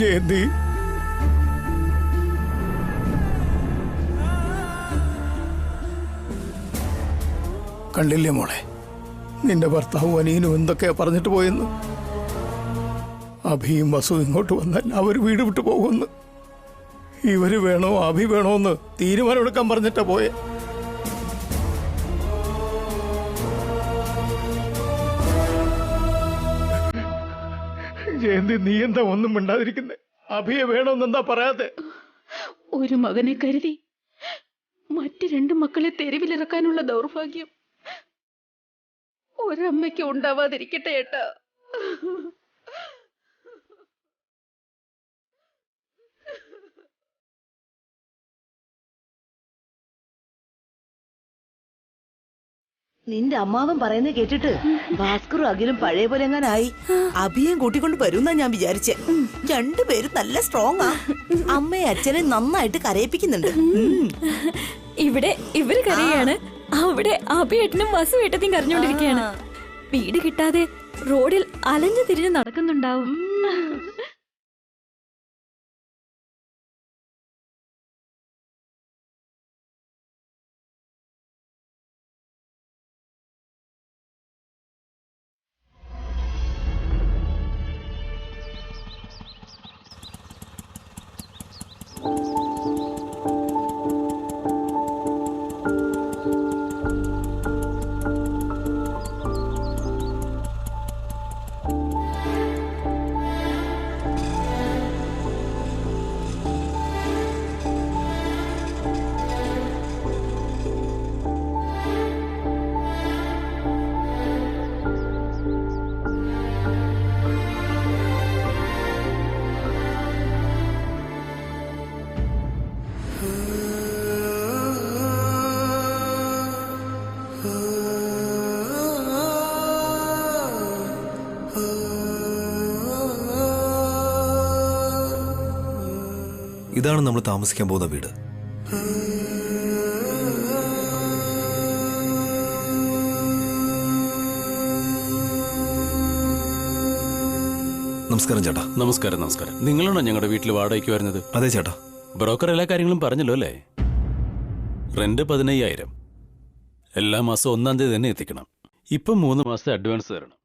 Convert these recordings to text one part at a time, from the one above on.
ജയന്തി, കണ്ടില്ലേ മോളെ, നിന്റെ ഭർത്താവും അനിയനും എന്തൊക്കെയാ പറഞ്ഞിട്ട് പോയെന്ന്. അഭിയും വസു ഇങ്ങോട്ട് വന്നാൽ അവർ വീട് വിട്ടു പോകുമെന്ന്. ഇവര് വേണോ അഭി വേണോ എന്ന് തീരുമാനമെടുക്കാൻ പറഞ്ഞിട്ടാ പോയെ. ജയന്തി, നീ എന്താ ഒന്നും മിണ്ടാതിരിക്കുന്നേ? അഭിയെ വേണോന്നെന്താ പറയാതെ? ഒരു മകനെ കരുതി മറ്റു രണ്ടു മക്കളെ തെരുവിലിറക്കാനുള്ള ദൗർഭാഗ്യം ഒരമ്മയ്ക്ക് ഉണ്ടാവാതിരിക്കട്ടെ ഏട്ടാ. നിന്റെ അമ്മാവൻ പറയുന്നത് കേട്ടിട്ട് ഭാസ്കറും അഖിലും പഴയ പോലെ എങ്ങാനായി. അഭിയും കൂട്ടിക്കൊണ്ട് വരുന്നാ ഞാൻ വിചാരിച്ചേ. രണ്ടുപേരും നല്ല സ്ട്രോങ് ആ. അമ്മയെ അച്ഛനെ നന്നായിട്ട് കരയിപ്പിക്കുന്നുണ്ട്. ഇവിടെ ഇവര് കരയാണ്, അവിടെ അഭിയേട്ടനും വസുവേട്ടനും കരഞ്ഞോണ്ടിരിക്കുകയാണ്. വീട് കിട്ടാതെ റോഡിൽ അലഞ്ഞു തിരിഞ്ഞ് നടക്കുന്നുണ്ടാവും. ഇതാണ് നമ്മൾ താമസിക്കാൻ പോകുന്ന വീട്. നമസ്കാരം ചേട്ടാ. നമസ്കാരം. നമസ്കാരം. നിങ്ങളാണോ ഞങ്ങളുടെ വീട്ടിൽ വാടകയ്ക്ക് വരുന്നത്? അതെ ചേട്ടാ. ബ്രോക്കർ എല്ലാ കാര്യങ്ങളും പറഞ്ഞല്ലോ അല്ലേ? റെന്റ് 15,000. എല്ലാ മാസവും 1-ാം തീയതി തന്നെ എത്തിക്കണം. ഇപ്പം 3 മാസത്തെ അഡ്വാൻസ് തരണം.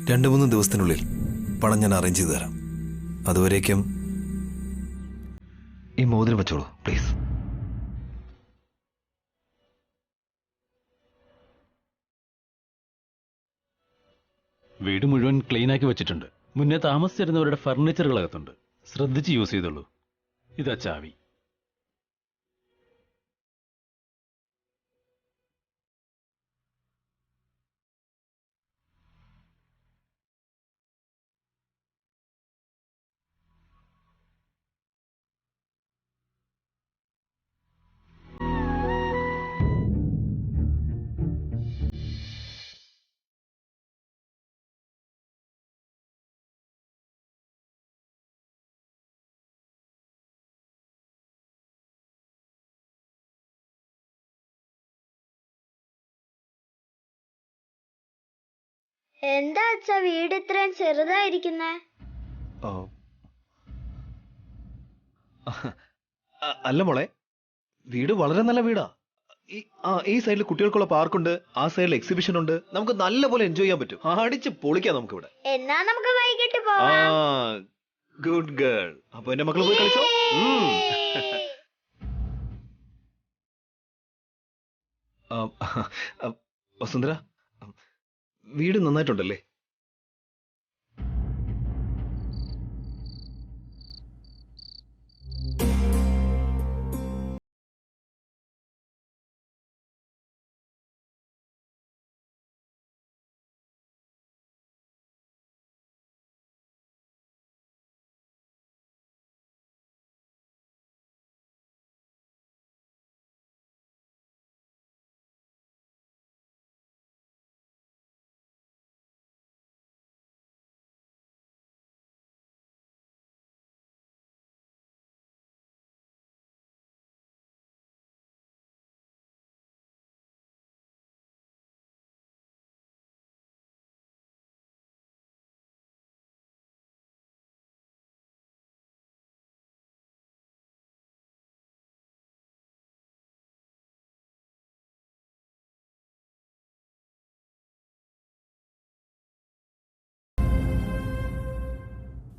രണ്ട് മൂന്ന് ദിവസത്തിനുള്ളിൽ പണം ഞാൻ അറേഞ്ച് ചെയ്തു തരാം. അതുവരേക്കും ഈ മോതിരം വെച്ചോളൂ പ്ലീസ്. വീട് മുഴുവൻ ക്ലീനാക്കി വെച്ചിട്ടുണ്ട്. മുന്നേ താമസിച്ചിരുന്നവരുടെ ഫർണിച്ചറുകൾ അകത്തുണ്ട്. ശ്രദ്ധിച്ച് യൂസ് ചെയ്തോളൂ. ഇതാ ചാവി. എന്താ അച്ഛാ വീട് ഇത്രയും ചെറുതായിരിക്കുന്നേ? അല്ല മോളെ, വീട് വളരെ നല്ല വീടാ. ഈ സൈഡിൽ കുട്ടികൾക്കുള്ള പാർക്കുണ്ട്, ആ സൈഡിൽ എക്സിബിഷൻ ഉണ്ട്. നമുക്ക് നല്ലപോലെ എൻജോയ് ചെയ്യാൻ പറ്റും. അടിച്ച് പൊളിക്കാം നമുക്ക് ഇവിടെ. എന്നാ നമുക്ക് വൈകിട്ട് പോവാം. Good girl. അപ്പൊ എന്റെ മക്കൾ പോയി കളിച്ചോ. വസുന്ധര, വീട് നന്നായിട്ടുണ്ടല്ലേ?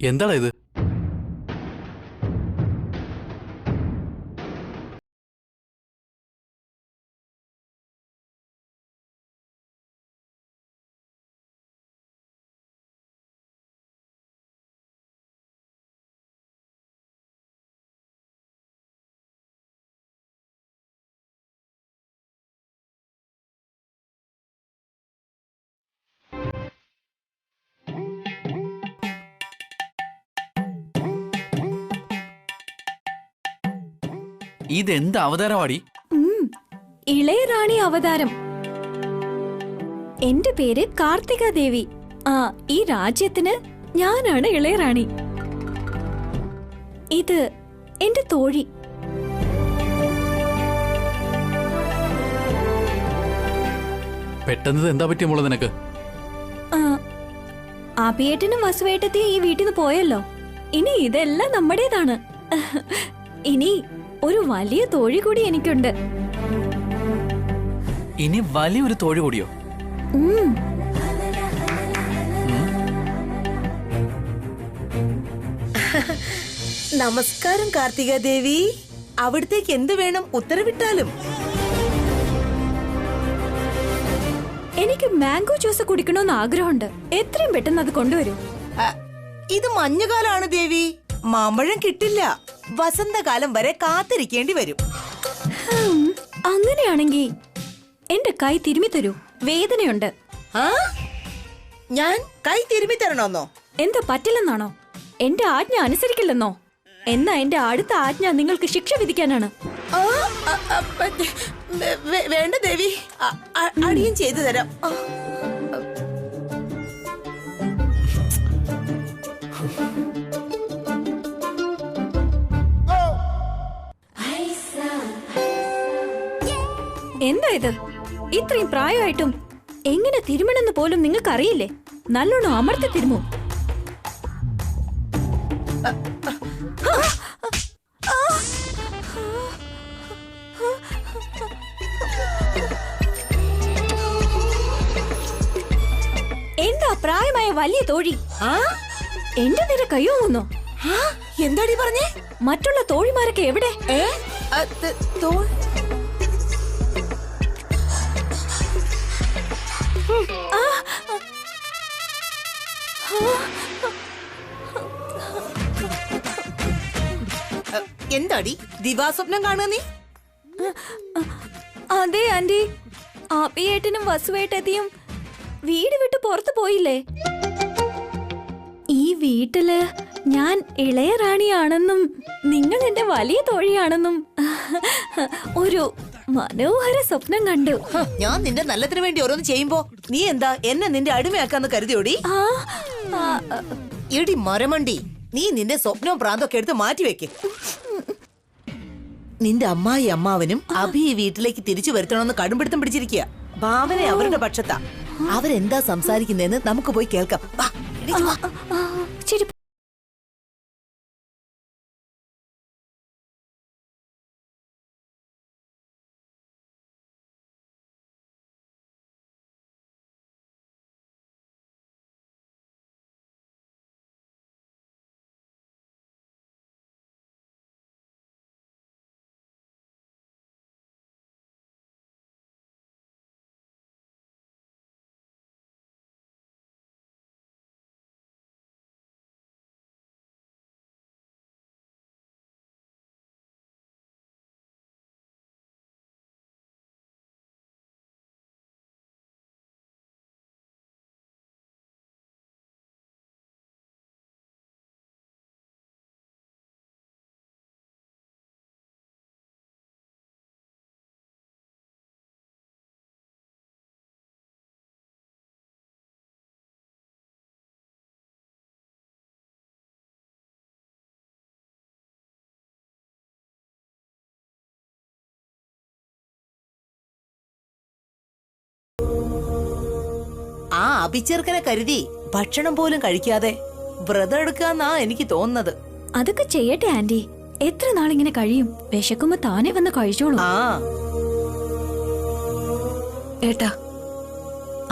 എന്താടാ ഇത്? ഇതെന്ത് അവതാരമാടി? ഇളയറാണി അവതാരം. എന്റെ പേര് കാർത്തിക ദേവി. ഈ രാജ്യത്തിന് ഞാനാണ് ഇളയറാണി. ഇത് എന്റെ തോഴി. പെട്ടെന്ന് എന്താ പറ്റിയ മോളെ നിനക്ക്? അഭിയേട്ടനും വസുവേട്ടത്തെയും ഈ വീട്ടിൽ നിന്ന് പോയല്ലോ. ഇനി ഇതെല്ലാം നമ്മുടേതാണ്. ഇനി ഒരു വലിയ തോഴി കൂടി എനിക്കുണ്ട്. ഇനി വലിയൊരു തോഴി കൂടിയോ? നമസ്കാരം കാർത്തിക ദേവി. അവിടത്തേക്ക് എന്ത് വേണം ഉത്തരവിട്ടാലും. എനിക്ക് മാംഗോ ജ്യൂസ് കുടിക്കണമെന്ന് ആഗ്രഹമുണ്ട്. എത്രയും പെട്ടെന്ന് അത് കൊണ്ടുവരൂ. ഇത് മഞ്ഞുകാലാണ് ദേവി. മാമ്പഴം കിട്ടില്ല. വസന്തകാലം വരെ കാത്തിരിക്കേണ്ടി വരും. അങ്ങനെയാണെങ്കി എന്റെ കൈ തിരുമ്മി തരൂ. വേദനയുണ്ട്. ഞാൻ കൈ തിരുമ്മി തരണോന്നോ? എന്താ പറ്റില്ലെന്നാണോ? എന്റെ ആജ്ഞ അനുസരിക്കില്ലെന്നോ? എന്നാ എന്റെ അടുത്ത ആജ്ഞ നിങ്ങൾക്ക് ശിക്ഷ വിധിക്കാനാണ്. വേണ്ട ദേവി, അടിയും ചെയ്തു തരാം. എന്താ ഇത്? ഇത്രയും പ്രായമായിട്ടും എങ്ങനെ തിരുമണമെന്ന് പോലും നിങ്ങൾക്ക് അറിയില്ലേ? നല്ലോണം അമർത്തി തിരുമോ. എന്താ പ്രായമായ വലിയ തോഴി എന്റെ നേരെ കയ്യോങ്ങുന്നോ? എന്താടി പറഞ്ഞേ? മറ്റുള്ള തോഴിമാരൊക്കെ എവിടെ? എന്താടി ദിവാസ്വപ്നം കാണുക നീ? അതെ ആന്റി, ആപ്പിയേട്ടനും വസുവേട്ടത്തിയും വീട് വിട്ട് പുറത്തു പോയില്ലേ? ഈ വീട്ടില് ഞാൻ ഇളയറാണിയാണെന്നും നിങ്ങൾ എന്റെ വലിയ തോഴിയാണെന്നും ഒരു മനോഹര സ്വപ്നം കണ്ടു. ഞാൻ നിന്റെ നല്ലതിനു വേണ്ടി ഓരോന്ന് ചെയ്യുമ്പോ നീ എന്താ എന്നെ നിന്റെ അടിമയാക്കാന്ന് കരുതിയോടി? എടി മരമണ്ടി, നീ നിന്റെ സ്വപ്നവും പ്രാന്തൊക്കെ എടുത്ത് മാറ്റിവെക്ക്. നിന്റെ അമ്മായി അമ്മാവനും അഭി ഈ വീട്ടിലേക്ക് തിരിച്ചു വരുത്തണമെന്ന് കടുംപിടുത്തം പിടിച്ചിരിക്കുക. ഭാവന അവരുടെ പക്ഷത്താ. അവരെന്താ സംസാരിക്കുന്നതെന്ന് നമുക്ക് പോയി കേൾക്കാം. വാ, എണീറ്റ് വാ. ശരി. ആ അഭിച്ചേർക്കനെ കരുതി ഭക്ഷണം പോലും കഴിക്കാതെ വ്രതം എടുക്കാന്നാ എനിക്ക് തോന്നുന്നത്. അതൊക്കെ ചെയ്യട്ടെ ആന്റി. എത്ര നാളിങ്ങനെ കഴിയും? വിശക്കുമ്പോ താനെ വന്ന് കഴിച്ചോളൂ. ആ ഏട്ടാ,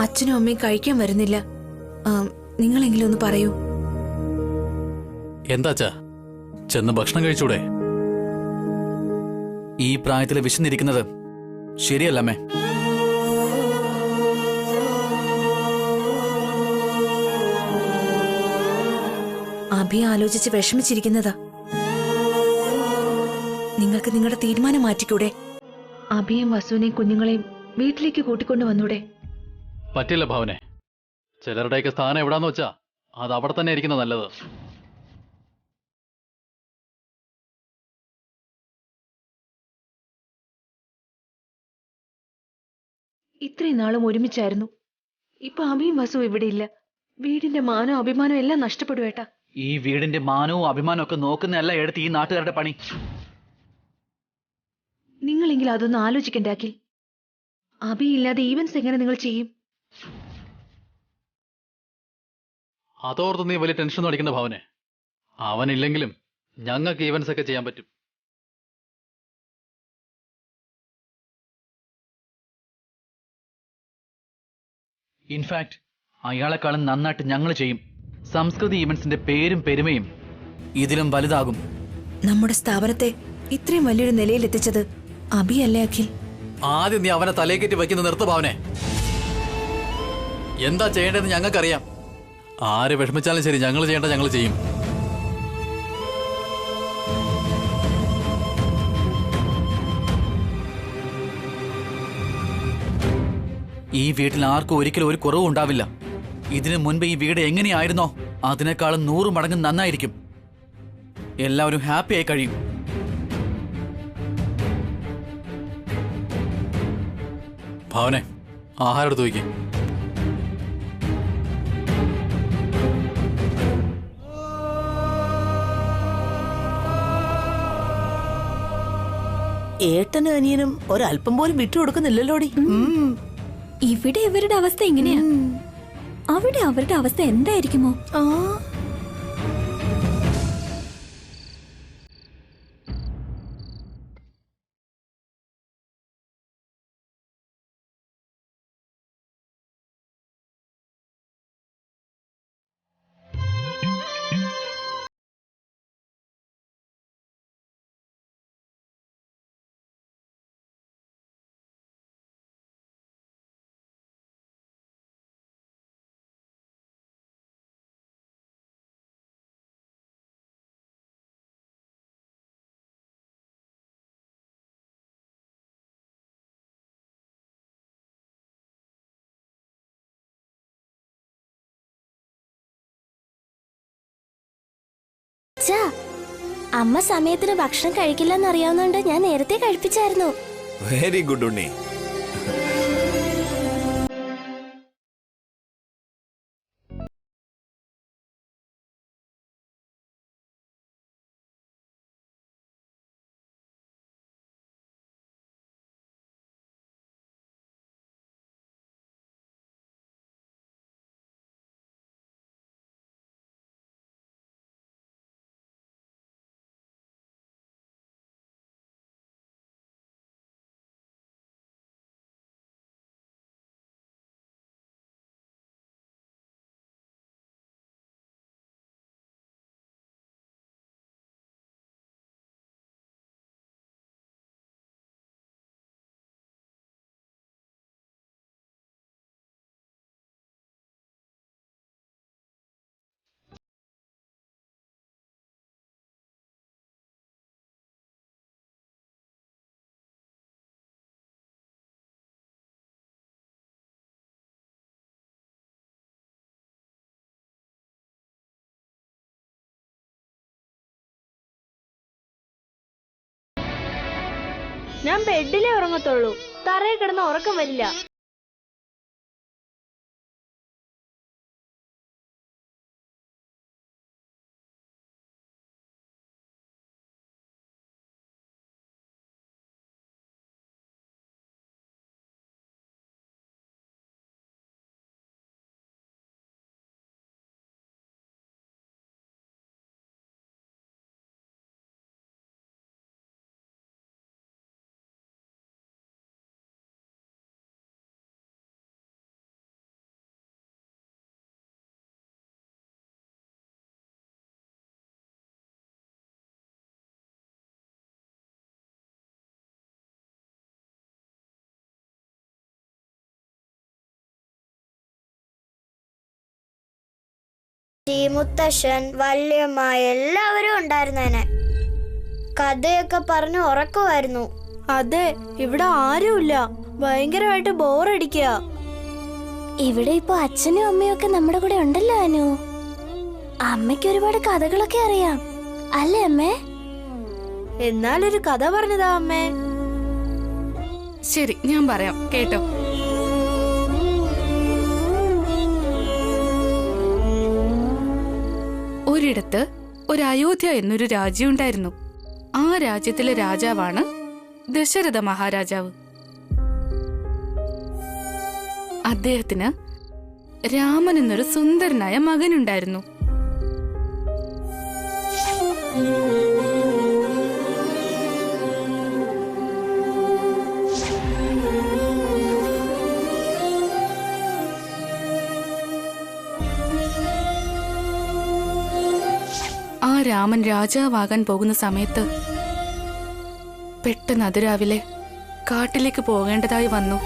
അച്ഛനും അമ്മയും കഴിക്കാൻ വരുന്നില്ല. നിങ്ങളെങ്കിലും ഒന്ന് പറയൂ. എന്താച്ചാ, ചെന്ന് ഭക്ഷണം കഴിച്ചൂടെ? ഈ പ്രായത്തിൽ വിശന്നിരിക്കുന്നത് ശരിയല്ലമ്മേ. അഭി ആലോചിച്ച് വിഷമിച്ചിരിക്കുന്നതാ. നിങ്ങൾക്ക് നിങ്ങളുടെ തീരുമാനം മാറ്റിക്കൂടെ? അഭിയും വസുവിനെയും കുഞ്ഞുങ്ങളെയും വീട്ടിലേക്ക് കൂട്ടിക്കൊണ്ടു വന്നൂടെ? പറ്റില്ല ഭാവനെ. ചിലരുടെയൊക്കെ സ്ഥാനം എവിടാന്ന് വെച്ചാ അത് അവിടെ തന്നെ ഇരിക്കുന്നത് നല്ലത്. ഇത്രയും നാളും ഒരുമിച്ചായിരുന്നു. ഇപ്പൊ അഭിയും വസുവും ഇവിടെ ഇല്ല. വീടിന്റെ മാനവും അഭിമാനവും എല്ലാം നഷ്ടപ്പെടുവേട്ടാ. ഈ വീടിന്റെ മാനവും അഭിമാനവും ഒക്കെ നോക്കുന്നതല്ല എടുത്ത് ഈ നാട്ടുകാരുടെ പണി. നിങ്ങളെങ്കിലും അതൊന്നും ആലോചിക്കണ്ടേ അഖിൽ? അഭിയില്ലാതെ ഈവൻസ് എങ്ങനെ നിങ്ങൾ ചെയ്യും? അതോർത്ത് നീ വലിയ ടെൻഷൻ അടിക്കുന്ന ഭാവനെ. അവനില്ലെങ്കിലും ഞങ്ങൾക്ക് ഈവൻസ് ഒക്കെ ചെയ്യാൻ പറ്റും. ഇൻഫാക്ട് അയാളെക്കാളും നന്നായിട്ട് ഞങ്ങൾ ചെയ്യും. സംസ്കൃതി ഈവൻസിന്റെ പേരും പെരുമയും ഇതിലും വലുതാകും. നമ്മുടെ സ്ഥാപനത്തെ ഇത്രയും വലിയൊരു നിലയിൽ എത്തിച്ചത് അഭിയല്ലേ അഖിൽ? ആദ്യം നീ അവനെ തലയേക്കറ്റി വയ്ക്കുന്ന നിർത്ത് ഭാവനെ. എന്താ ചെയ്യേണ്ടതെന്ന് ഞങ്ങൾക്കറിയാം. ആര് വിഷമിച്ചാലും ശരി, ഞങ്ങൾ ചെയ്യേണ്ട ഞങ്ങൾ ചെയ്യും. ഈ വീട്ടിൽ ആർക്കും ഒരിക്കലും ഒരു കുറവും ഉണ്ടാവില്ല. ഇതിനു മുൻപ് ഈ വീട് എങ്ങനെയായിരുന്നോ അതിനേക്കാളും 100 മടങ്ങ് നന്നായിരിക്കും. എല്ലാവരും ഹാപ്പിയായി കഴിയും. ഭാവനെ, ആഹാരം എടുത്ത് വയ്ക്കും. ഏട്ടനും അനിയനും ഒരല്പം പോലും വിട്ടുകൊടുക്കുന്നില്ലല്ലോടി. ഇവിടെ ഇവരുടെ അവസ്ഥ എങ്ങനെയാ? അവിടെ അവരുടെ അവസ്ഥ എന്തായിരിക്കുമോ? ആ അമ്മ സമയത്തിന് ഭക്ഷണം കഴിക്കില്ലെന്ന് അറിയാവുന്നതുകൊണ്ട് ഞാൻ നേരത്തെ കഴിപ്പിച്ചായിരുന്നു. വെരി ഗുഡ് ഉണ്ണി. ഞാൻ ബെഡിലേ ഉറങ്ങത്തുള്ളൂ. തറയിൽ കിടന്ന് ഉറക്കം വരില്ല. മുത്തശ്ശൻ, വല്യമ്മ എല്ലാവരും ഉണ്ടായിരുന്നേനെ. കഥയൊക്കെ പറഞ്ഞ് ഉറക്കുമായിരുന്നു. അതെ, ഇവിടെ ആരുമില്ല. ഭയങ്കരമായിട്ട് ബോറടിക്കുക. ഇവിടെ ഇപ്പൊ അച്ഛനും അമ്മയും ഒക്കെ നമ്മുടെ കൂടെ ഉണ്ടല്ലോ അനു. അമ്മയ്ക്ക് ഒരുപാട് കഥകളൊക്കെ അറിയാം അല്ലേ അമ്മേ? എന്നാലൊരു കഥ പറഞ്ഞതാ അമ്മേ. ശരി, ഞാൻ പറയാം, കേട്ടോ. ഒരിടത്ത് ഒരു അയോധ്യ എന്നൊരു രാജ്യം ഉണ്ടായിരുന്നു. ആ രാജ്യത്തിലെ രാജാവാണ് ദശരഥ മഹാരാജാവ്. അദ്ദേഹത്തിന് രാമൻ എന്നൊരു സുന്ദരനായ മകനുണ്ടായിരുന്നു. ആ രാമൻ രാജാവാകാൻ പോകുന്ന സമയത്ത് പെട്ടെന്ന് അതിരാവിലെ കാട്ടിലേക്ക് പോകേണ്ടതായി വന്നു.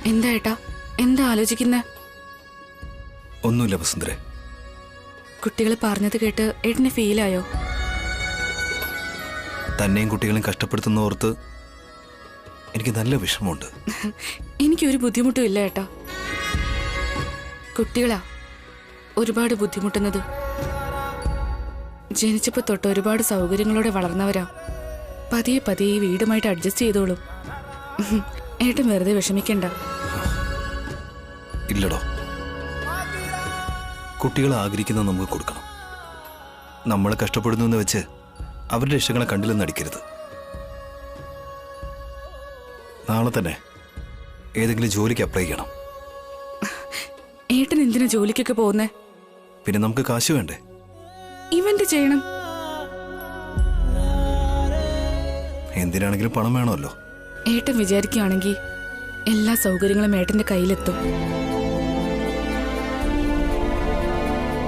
എന്താ ഏട്ടാ, എന്താ ആലോചിക്കുന്നേ? ഒന്നുമില്ല വസുന്ധരെ. കുട്ടികൾ പറഞ്ഞത് കേട്ട് ഏട്ടന് ഫീലായോ? തന്നെയും കുട്ടികളെയും കഷ്ടപ്പെടുത്തുന്ന ഓർത്ത് എനിക്ക് നല്ല വിഷമമുണ്ട്. എനിക്കൊരു ബുദ്ധിമുട്ടും ഇല്ല ഏട്ടാ. കുട്ടികളാ ഒരുപാട് ബുദ്ധിമുട്ടുന്നത്. ജനിച്ചപ്പോ തൊട്ട് ഒരുപാട് സൗകര്യങ്ങളോടെ വളർന്നവരാ. പതിയെ പതിയെ ഈ വീടുമായിട്ട് അഡ്ജസ്റ്റ് ചെയ്തോളും. ഏട്ടൻ വെറുതെ വിഷമിക്കണ്ട. ഇല്ലടോ, കുട്ടികൾ ആഗ്രഹിക്കുന്നത് നമുക്ക് കൊടുക്കണം. നമ്മൾ കഷ്ടപ്പെടുന്നു എന്ന് വെച്ച് അവരുടെ ഇഷ്ടങ്ങളെ കണ്ടില്ലെന്ന് അടിക്കരുത്. നാളെ തന്നെ ഏതെങ്കിലും ജോലിക്ക് അപ്ലൈ ചെയ്യണം. ഏട്ടൻ എന്തിനാ ജോലിക്കൊക്കെ പോകുന്നേ? പിന്നെ നമുക്ക് കാശ് വേണ്ടേ? ഇവന്റ് ചെയ്യണം. എന്തിനാണെങ്കിലും പണം വേണമല്ലോ. ഏട്ടൻ വിചാരിക്കുകയാണെങ്കിൽ എല്ലാ സൗകര്യങ്ങളും ഏട്ടന്റെ കയ്യിലെത്തും.